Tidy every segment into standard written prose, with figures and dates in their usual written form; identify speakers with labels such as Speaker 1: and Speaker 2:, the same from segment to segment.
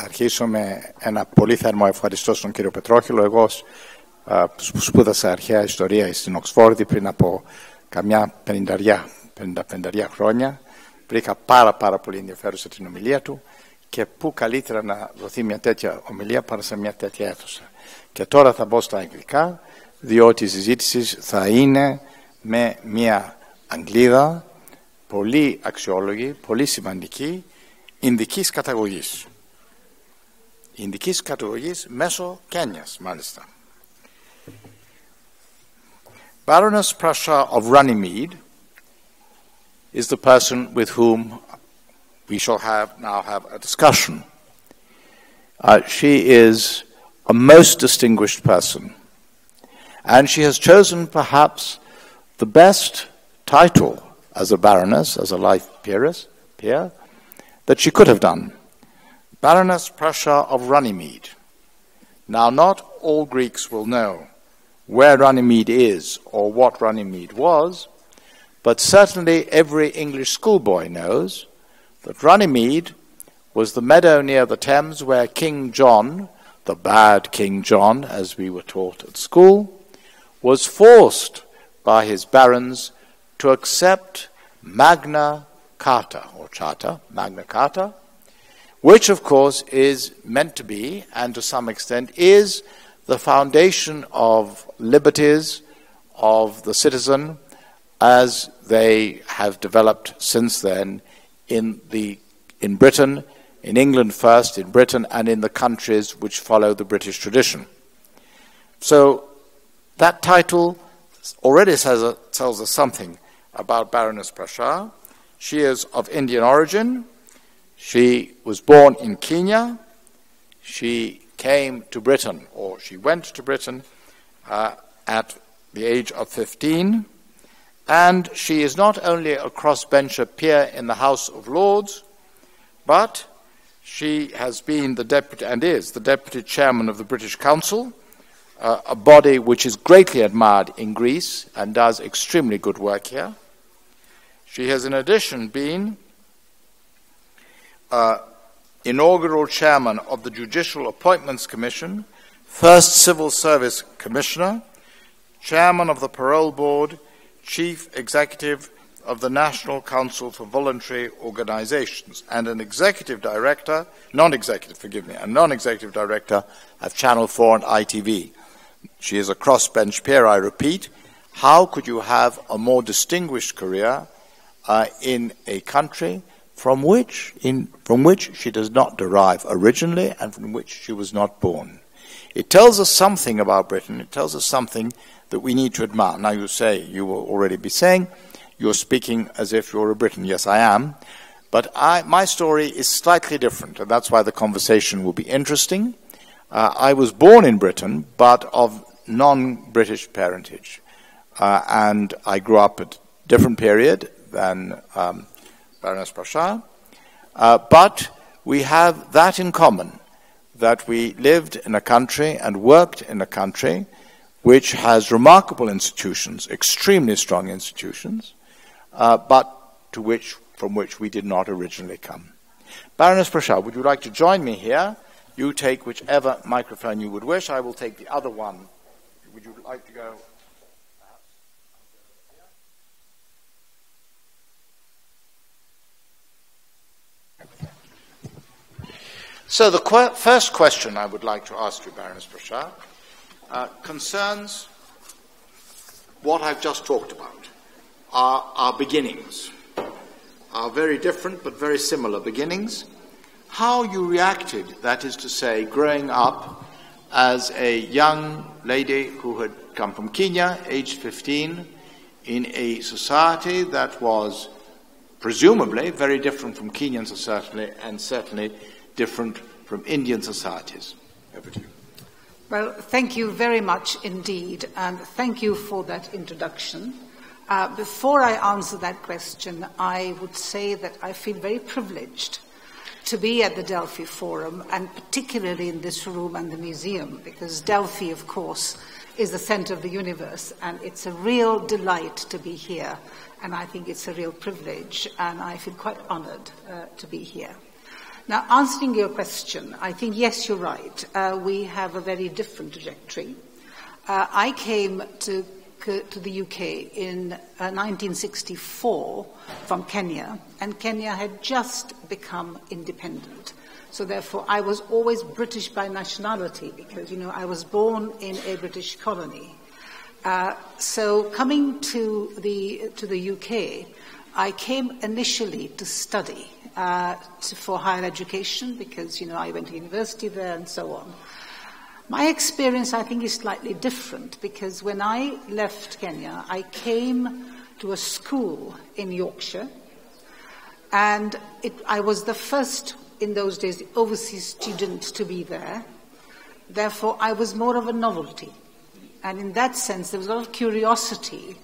Speaker 1: Θα αρχίσω με ένα πολύ θερμό ευχαριστώ στον κύριο Πετρόχυλο. Εγώ σπούδασα αρχαία ιστορία στην Οξφόρδη πριν από καμιά 50 χρόνια. Βρήκα πάρα πολύ ενδιαφέρουσα την ομιλία του και πού καλύτερα να δοθεί μια τέτοια ομιλία παρά σε μια τέτοια αίθουσα. Και τώρα θα μπω στα αγγλικά, διότι η συζήτηση θα είναι με μια Αγγλίδα πολύ αξιόλογη, πολύ σημαντική, Ινδικής καταγωγής. Ινδικής καταγωγής μέσω Κένιας, μάλιστα. Baroness Prashar of Runnymede is the person with whom we shall now have a discussion. She is a most distinguished person, and she has chosen perhaps the best title as a baroness, as a life peer, that she could have done. Baroness Prashar of Runnymede. Now, not all Greeks will know where Runnymede is or what Runnymede was, but certainly every English schoolboy knows that Runnymede was the meadow near the Thames where King John, the bad King John, as we were taught at school, was forced by his barons to accept Magna Carta, or Charter, Magna Carta, which of course is meant to be, and to some extent is, the foundation of liberties of the citizen as they have developed since then in Britain, in England first, in Britain, and in the countries which follow the British tradition. So that title already tells us something about Baroness Prashar. She is of Indian origin. She was born in Kenya. She came to Britain, or she went to Britain at the age of 15. And she is not only a crossbencher peer in the House of Lords, but she has been the deputy, and is the deputy chairman of the British Council, a body which is greatly admired in Greece and does extremely good work here. She has in addition been inaugural chairman of the Judicial Appointments Commission, first Civil Service Commissioner, chairman of the Parole Board, chief executive of the National Council for Voluntary Organizations, and an non-executive director of Channel 4 and ITV. She is a crossbench peer, I repeat. How could you have a more distinguished career in a country from which she does not derive originally and from which she was not born? It tells us something about Britain. It tells us something that we need to admire. Now you will already be saying, you're speaking as if you're a Briton. Yes, I am. But my story is slightly different, and that's why the conversation will be interesting. I was born in Britain, but of non-British parentage. And I grew up at a different period than Baroness Prashar. But we have that in common, that we lived in a country and worked in a country which has remarkable institutions, extremely strong institutions, but from which we did not originally come. Baroness Prashar, would you like to join me here? You take whichever microphone you would wish. I will take the other one. Would you like to go? So the first question I would like to ask you, Baroness Prashar, concerns what I've just talked about, our beginnings, our very different but very similar beginnings, how you reacted, that is to say, growing up as a young lady who had come from Kenya, aged 15, in a society that was presumably very different from Kenyan society and certainly different from Indian societies. Over to you.
Speaker 2: Well, thank you very much indeed, and thank you for that introduction. Before I answer that question, I would say that I feel very privileged to be at the Delphi Forum, and particularly in this room and the museum, because Delphi, of course, is the center of the universe, and it's a real delight to be here, and I think it's a real privilege, and I feel quite honored to be here. Now, answering your question, I think, yes, you're right. We have a very different trajectory. I came to the UK in 1964 from Kenya, and Kenya had just become independent. So therefore, I was always British by nationality because, I was born in a British colony. So coming to the UK, I came initially to study for higher education because, I went to university there and so on. My experience, I think, is slightly different because when I left Kenya, I came to a school in Yorkshire, and I was the first, in those days, the overseas student to be there. Therefore, I was more of a novelty. And in that sense, there was a lot of curiosity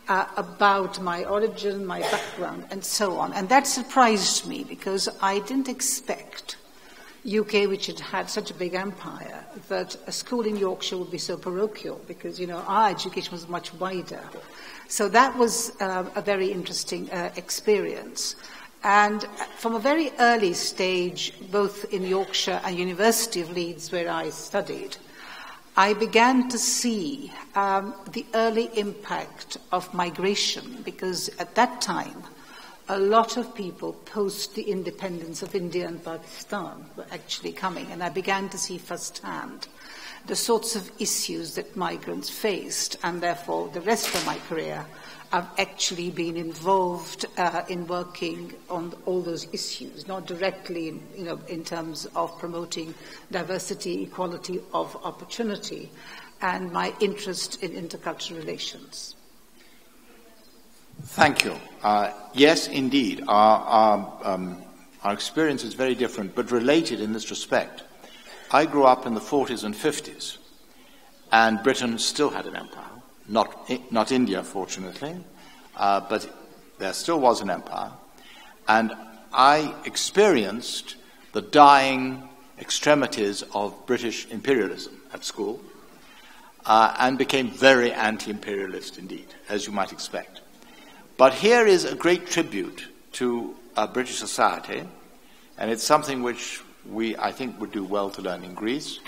Speaker 2: about my origin, my background, and so on. And that surprised me because I didn't expect UK, which had had such a big empire, that a school in Yorkshire would be so parochial because, our education was much wider. So that was a very interesting experience. And from a very early stage, both in Yorkshire and University of Leeds, where I studied, I began to see the early impact of migration because at that time, a lot of people post the independence of India and Pakistan were actually coming, and I began to see firsthand the sorts of issues that migrants faced, and therefore the rest of my career I've actually been involved in working on all those issues, not directly, in terms of promoting diversity, equality of opportunity, and my interest in intercultural relations.
Speaker 1: Thank you. Yes, indeed. Our experience is very different, but related in this respect. I grew up in the 40s and 50s, and Britain still had an empire. Not India, fortunately, but there still was an empire. And I experienced the dying extremities of British imperialism at school and became very anti-imperialist indeed, as you might expect. But here is a great tribute to British society, and it's something which I think, would do well to learn in Greece,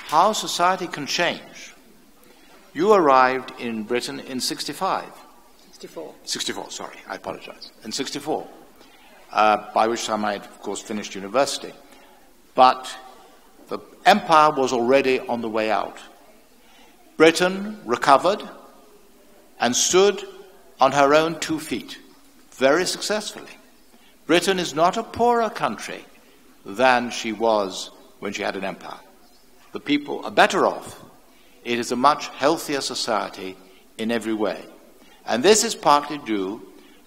Speaker 1: how society can change. You arrived in Britain in 65. 64, sorry, I apologize. In 64, by which time I had, of course, finished university. But the empire was already on the way out. Britain recovered and stood on her own 2 feet, very successfully. Britain is not a poorer country than she was when she had an empire. The people are better off. It is a much healthier society in every way. And this is partly due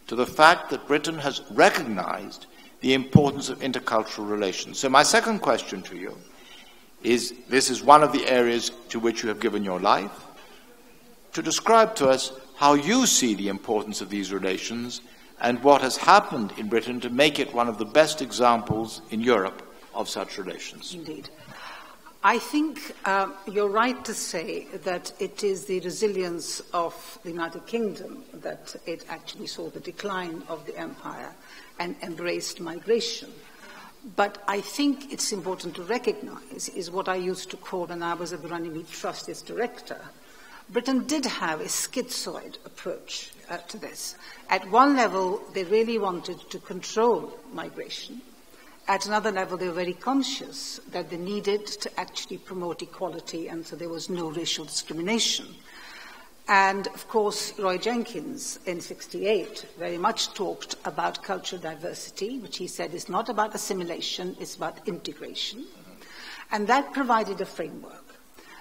Speaker 1: to the fact that Britain has recognized the importance of intercultural relations. So my second question to you is, this is one of the areas to which you have given your life, to describe to us how you see the importance of these relations and what has happened in Britain to make it one of the best examples in Europe of such relations.
Speaker 2: Indeed. I think you're right to say that it is the resilience of the United Kingdom that it actually saw the decline of the empire and embraced migration. But I think it's important to recognize is what I used to call, when I was at the Runnymede Trust as director, Britain did have a schizoid approach to this. At one level, they really wanted to control migration. At another level, they were very conscious that they needed to actually promote equality, and so there was no racial discrimination. And, of course, Roy Jenkins in 1968 very much talked about cultural diversity, which he said is not about assimilation, it's about integration. And that provided a framework.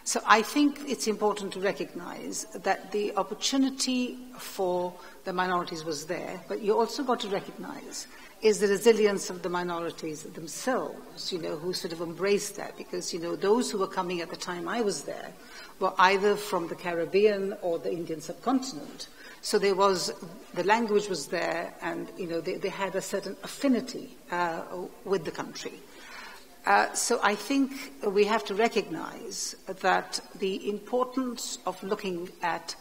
Speaker 2: So I think it's important to recognize that the opportunity for the minorities was there, but you also got to recognize is the resilience of the minorities themselves, who sort of embraced that, because, those who were coming at the time I was there were either from the Caribbean or the Indian subcontinent. So the language was there, and, they had a certain affinity with the country. So I think we have to recognize that the importance of looking at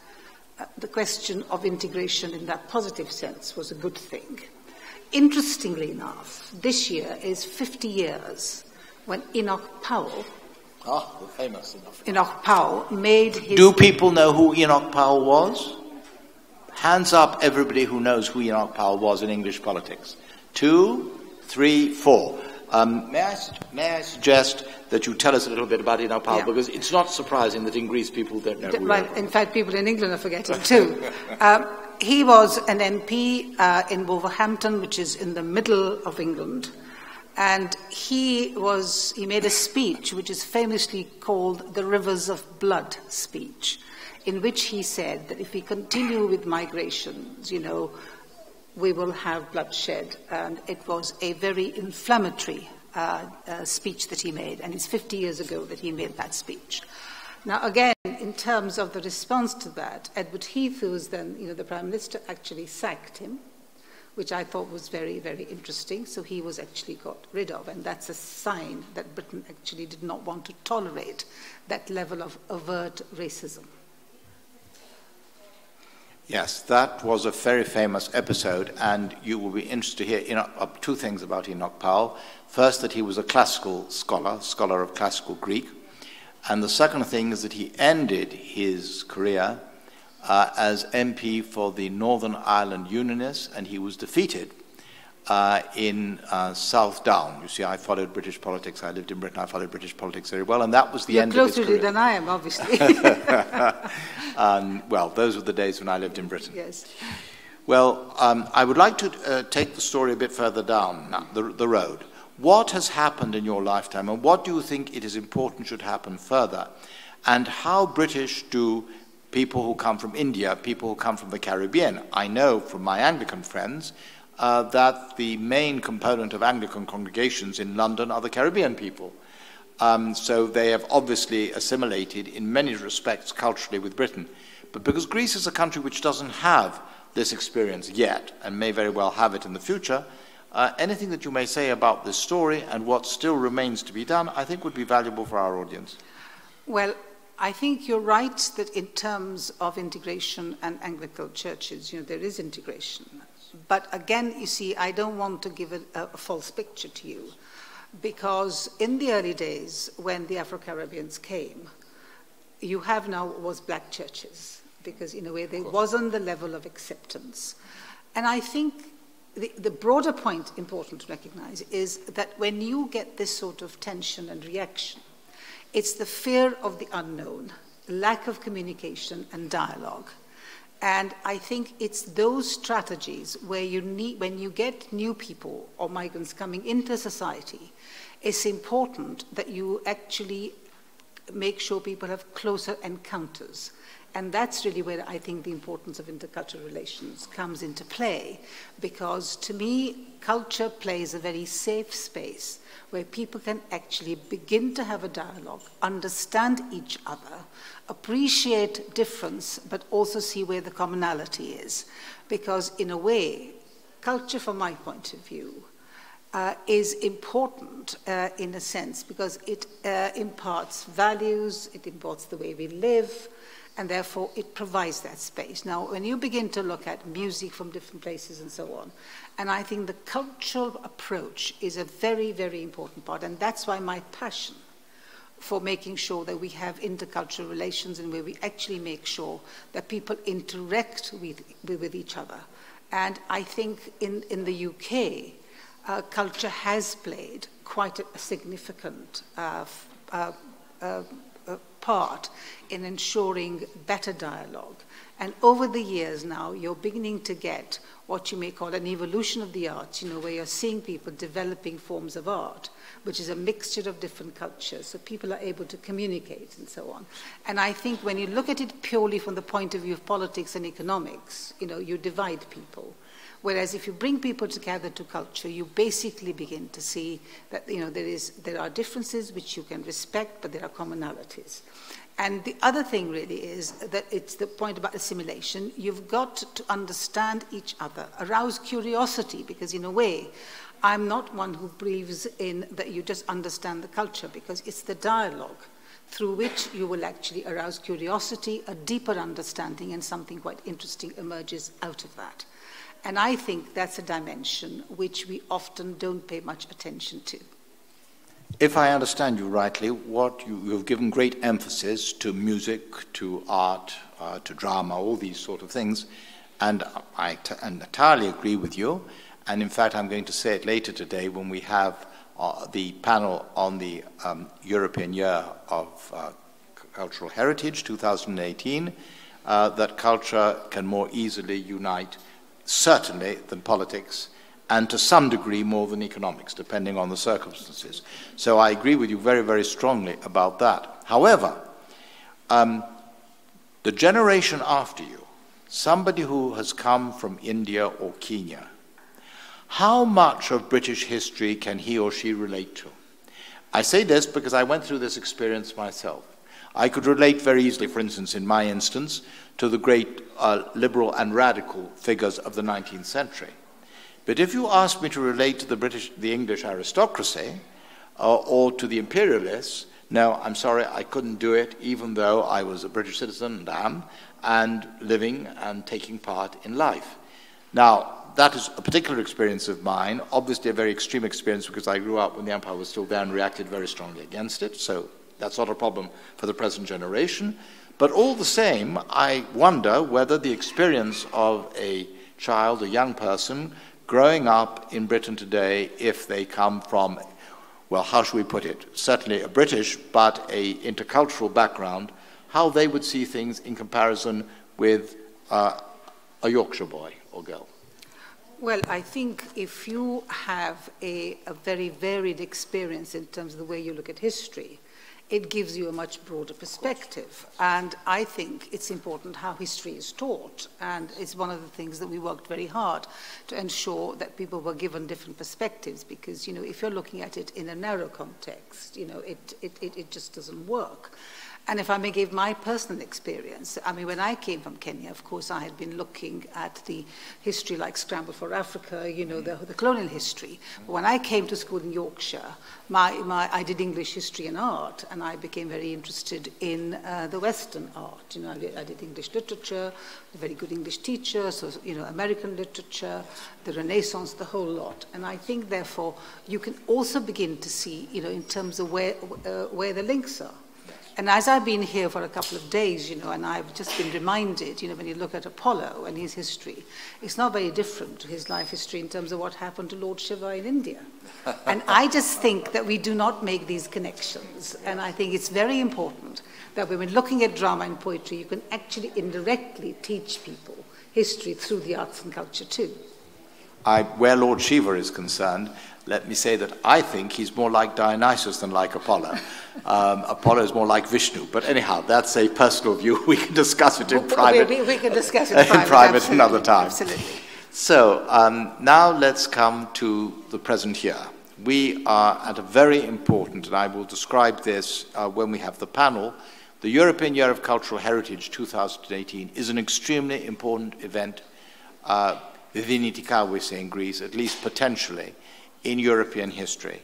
Speaker 2: the question of integration in that positive sense was a good thing. Interestingly enough, this year is 50 years when Enoch Powell,
Speaker 1: the famous
Speaker 2: Enoch Powell made his...
Speaker 1: Do people know who Enoch Powell was? Hands up, everybody who knows who Enoch Powell was in English politics. 2, 3, 4. May I suggest that you tell us a little bit about Enoch Powell, because it's not surprising that in Greece people don't know who he was.
Speaker 2: In fact, people in England are forgetting too. He was an MP in Wolverhampton, which is in the middle of England, and he made a speech which is famously called the Rivers of Blood speech, in which he said that if we continue with migrations, we will have bloodshed. And it was a very inflammatory speech that he made, and it's 50 years ago that he made that speech. Now, again, in terms of the response to that, Edward Heath, who was then, the Prime Minister, actually sacked him, which I thought was very, very interesting. So he was actually got rid of, and that's a sign that Britain actually did not want to tolerate that level of overt racism.
Speaker 1: Yes, that was a very famous episode, and you will be interested to hear two things about Enoch Powell. First, that he was a classical scholar of classical Greek. And the second thing is that he ended his career as MP for the Northern Ireland Unionists, and he was defeated in South Down. You see, I followed British politics. I lived in Britain. I followed British politics very well, and that was the end of his career.
Speaker 2: You're closer to it than I am, obviously.
Speaker 1: Well, those were the days when I lived in Britain.
Speaker 2: Yes.
Speaker 1: Well, I would like to take the story a bit further down now, the road. What has happened in your lifetime, and what do you think it is important should happen further? And how British do people who come from India, people who come from the Caribbean? I know from my Anglican friends that the main component of Anglican congregations in London are the Caribbean people. So they have obviously assimilated in many respects culturally with Britain. But because Greece is a country which doesn't have this experience yet, and may very well have it in the future, anything that you may say about this story and what still remains to be done, I think would be valuable for our audience.
Speaker 2: Well, I think you're right that in terms of integration and Anglican churches, there is integration. But again, you see, I don't want to give a false picture to you, because in the early days when the Afro-Caribbeans came, you have now was black churches, because in a way there wasn't the level of acceptance. And I think the broader point important to recognize is that when you get this sort of tension and reaction, it's the fear of the unknown, lack of communication and dialogue. And I think it's those strategies where when you get new people or migrants coming into society, it's important that you actually make sure people have closer encounters. And that's really where I think the importance of intercultural relations comes into play, because to me, culture plays a very safe space where people can actually begin to have a dialogue, understand each other, appreciate difference, but also see where the commonality is. Because in a way, culture, from my point of view, is important in a sense, because it imparts values, it imparts the way we live, and therefore it provides that space. Now, when you begin to look at music from different places and so on, and I think the cultural approach is a very, very important part, and that's why my passion for making sure that we have intercultural relations and where we actually make sure that people interact with each other. And I think in the UK, culture has played quite a significant part in ensuring better dialogue. And over the years now, you're beginning to get what you may call an evolution of the arts, where you're seeing people developing forms of art, which is a mixture of different cultures, so people are able to communicate and so on. And I think when you look at it purely from the point of view of politics and economics, you divide people. Whereas if you bring people together to culture, you basically begin to see that there are differences which you can respect, but there are commonalities. And the other thing really is that it's the point about assimilation. You've got to understand each other, arouse curiosity, because in a way, I'm not one who believes in that you just understand the culture, because it's the dialogue through which you will actually arouse curiosity, a deeper understanding, and something quite interesting emerges out of that. And I think that's a dimension which we often don't pay much attention to.
Speaker 1: If I understand you rightly, you've given great emphasis to music, to art, to drama, all these sort of things, and I entirely agree with you. And in fact, I'm going to say it later today when we have the panel on the European Year of Cultural Heritage 2018, that culture can more easily unite, certainly, than politics, and to some degree more than economics, depending on the circumstances. So I agree with you very, very strongly about that. However, the generation after you, somebody who has come from India or Kenya, how much of British history can he or she relate to? I say this because I went through this experience myself. I could relate very easily, for instance, in my instance, to the great liberal and radical figures of the 19th century. But if you ask me to relate to the English aristocracy or to the imperialists, no, I'm sorry, I couldn't do it, even though I was a British citizen and am, and living and taking part in life. Now, that is a particular experience of mine, obviously a very extreme experience because I grew up when the empire was still there and reacted very strongly against it, so that's not a problem for the present generation. But all the same, I wonder whether the experience of a child, a young person, growing up in Britain today, if they come from, well, how should we put it? Certainly a British, but a intercultural background, how they would see things in comparison with a Yorkshire boy or girl.
Speaker 2: Well, I think if you have a very varied experience in terms of the way you look at history, it gives you a much broader perspective. And I think it's important how history is taught. And it's one of the things that we worked very hard to ensure that people were given different perspectives, because, you know, if you're looking at it in a narrow context, you know, it just doesn't work. And if I may give my personal experience, I mean, when I came from Kenya, of course, I had been looking at the history like Scramble for Africa, you know, the colonial history. But when I came to school in Yorkshire, I did English history and art, and I became very interested in the Western art. You know, I did English literature, a very good English teacher, so, you know, American literature, the Renaissance, the whole lot. And I think, therefore, you can also begin to see, you know, in terms of where the links are. And as I've been here for a couple of days, you know, and I've just been reminded, you know, when you look at Apollo and his history, it's not very different to his life history in terms of what happened to Lord Shiva in India. And I just think that we do not make these connections. And I think it's very important that when we're looking at drama and poetry, you can actually indirectly teach people history through the arts and culture too.
Speaker 1: Where Lord Shiva is concerned, let me say that I think he's more like Dionysus than like Apollo. Apollo is more like Vishnu. But anyhow, that's a personal view. We can discuss it in private.
Speaker 2: We can discuss it in
Speaker 1: private another time.
Speaker 2: Absolutely.
Speaker 1: So now let's come to the present year. We are at a very important, and I will describe this when we have the panel, the European Year of Cultural Heritage 2018 is an extremely important event, we say in Greece, at least potentially, in European history,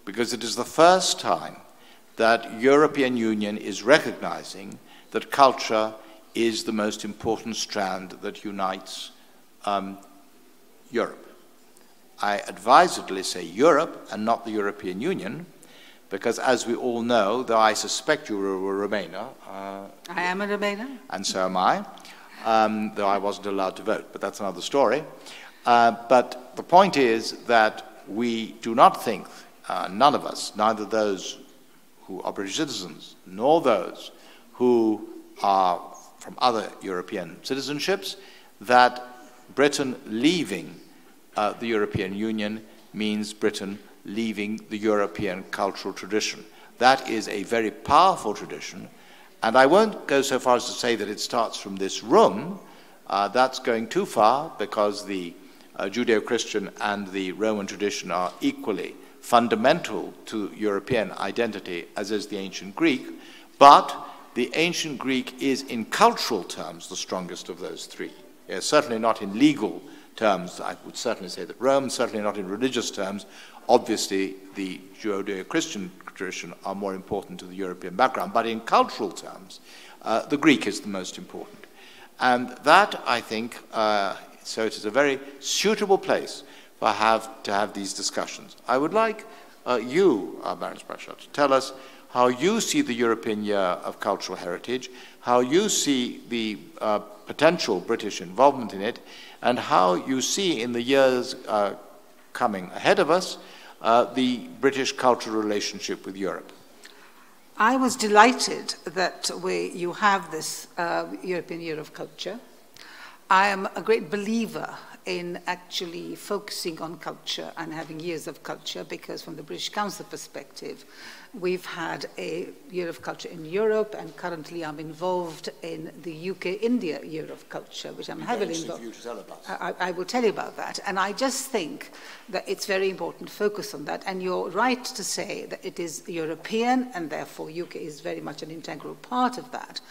Speaker 1: because it is the first time that European Union is recognizing that culture is the most important strand that unites Europe. I advisedly say Europe and not the European Union, because as we all know, though I suspect you were a Remainer.
Speaker 2: I am a Remainer.
Speaker 1: And so am I, though I wasn't allowed to vote, but that's another story. But the point is that we do not think, none of us, neither those who are British citizens, nor those who are from other European citizenships, that Britain leaving the European Union means Britain leaving the European cultural tradition. That is a very powerful tradition, and I won't go so far as to say that it starts from this room. That's going too far, because the Judeo-Christian and the Roman tradition are equally fundamental to European identity, as is the ancient Greek, but the ancient Greek is in cultural terms the strongest of those three. Certainly not in legal terms. I would certainly say that Rome, certainly not in religious terms. Obviously, the Judeo-Christian tradition are more important to the European background, but in cultural terms, the Greek is the most important. And that, I think, So it is a very suitable place to have these discussions. I would like you, Baroness Prashar, to tell us how you see the European Year of Cultural Heritage, how you see the potential British involvement in it, and how you see in the years coming ahead of us the British cultural relationship with Europe.
Speaker 2: I was delighted that you have this European Year of Culture. I am a great believer in actually focusing on culture and having years of culture, because from the British Council perspective, we've had a Year of Culture in Europe, and currently I'm involved in the UK-India Year of Culture, which I'm heavily involved. I will tell you about that. And I just think that it's very important to focus on that. And you're right to say that it is European, and therefore UK is very much an integral part of that.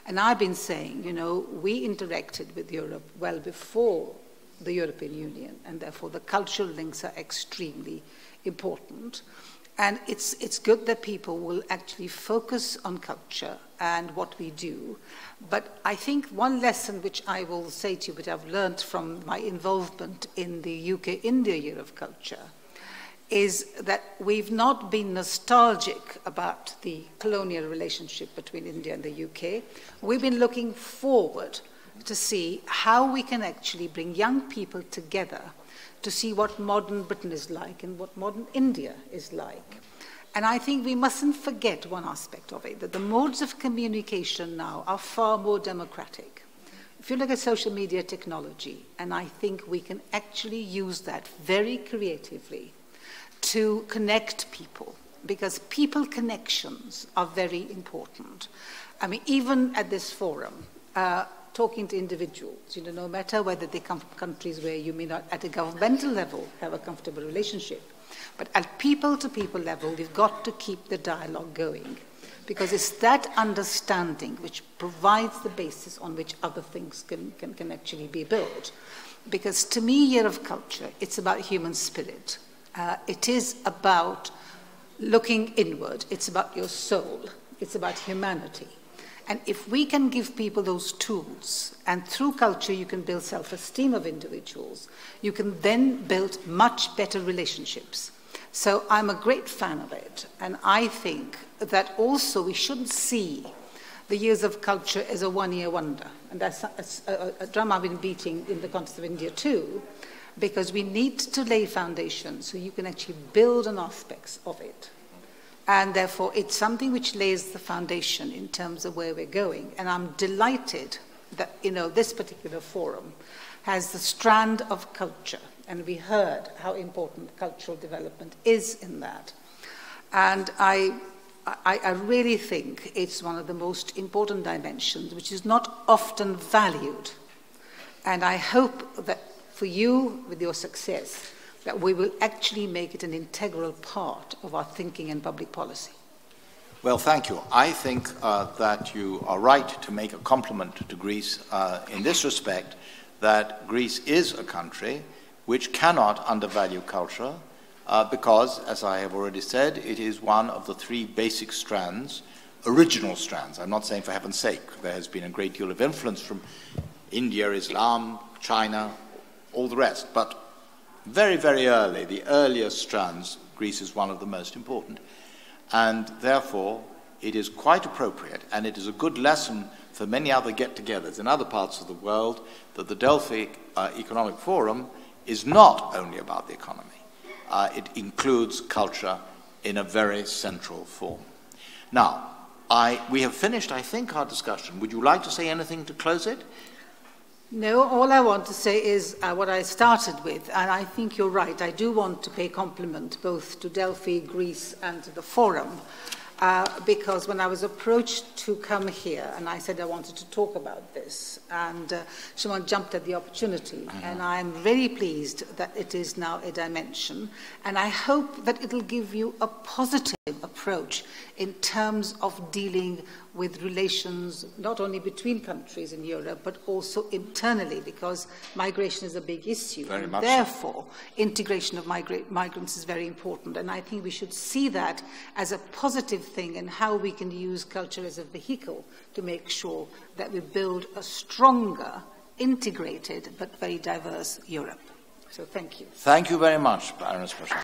Speaker 2: And I've been saying, you know, we interacted with Europe well before the European Union, and therefore the cultural links are extremely important. And it's good that people will actually focus on culture and what we do. But I think one lesson which I will say to you, which I've learned from my involvement in the UK-India Year of Culture, is that we've not been nostalgic about the colonial relationship between India and the UK. We've been looking forward to see how we can actually bring young people together to see what modern Britain is like and what modern India is like. And I think we mustn't forget one aspect of it, that the modes of communication now are far more democratic. If you look at social media technology, and I think we can actually use that very creatively to connect people, because people connections are very important. I mean, even at this forum, talking to individuals, you know, no matter whether they come from countries where you may not at a governmental level have a comfortable relationship, but at people-to-people level, we've got to keep the dialogue going, because it's that understanding which provides the basis on which other things can actually be built. Because to me, Year of Culture, it's about human spirit. It is about looking inward. It's about your soul. It's about humanity. And if we can give people those tools, and through culture you can build self-esteem of individuals, you can then build much better relationships. So I'm a great fan of it. And I think that also we shouldn't see the Years of Culture as a one-year wonder. And that's a drum I've been beating in the context of India too, because we need to lay foundations so you can actually build on aspects of it. And therefore, it's something which lays the foundation in terms of where we're going. And I'm delighted that, you know, this particular forum has the strand of culture. And we heard how important cultural development is in that. And I really think it's one of the most important dimensions, which is not often valued. And I hope that for you, with your success, that we will actually make it an integral part of our thinking and public policy.
Speaker 1: Well, thank you. I think that you are right to make a compliment to Greece in this respect, that Greece is a country which cannot undervalue culture because, as I have already said, it is one of the three basic strands, original strands. I'm not saying for heaven's sake. There has been a great deal of influence from India, Islam, China, all the rest. But very, very early, the earliest strands, Greece is one of the most important. And therefore, it is quite appropriate, and it is a good lesson for many other get-togethers in other parts of the world, that the Delphi Economic Forum is not only about the economy. It includes culture in a very central form. Now, we have finished, I think, our discussion. Would you like to say anything to close it?
Speaker 2: No, all I want to say is what I started with, and I think you're right. I do want to pay compliment both to Delphi, Greece, and to the Forum, because when I was approached to come here, and I said I wanted to talk about this, and someone jumped at the opportunity, and I'm really pleased that it is now a dimension, and I hope that it'll give you a positive approach in terms of dealing with relations not only between countries in Europe, but also internally, because migration is a big issue.
Speaker 1: Very much
Speaker 2: therefore, integration of migrants is very important. And I think we should see that as a positive thing, and how we can use culture as a vehicle to make sure that we build a stronger integrated but very diverse Europe. So thank you.
Speaker 1: Thank you very much, Baroness Prashar.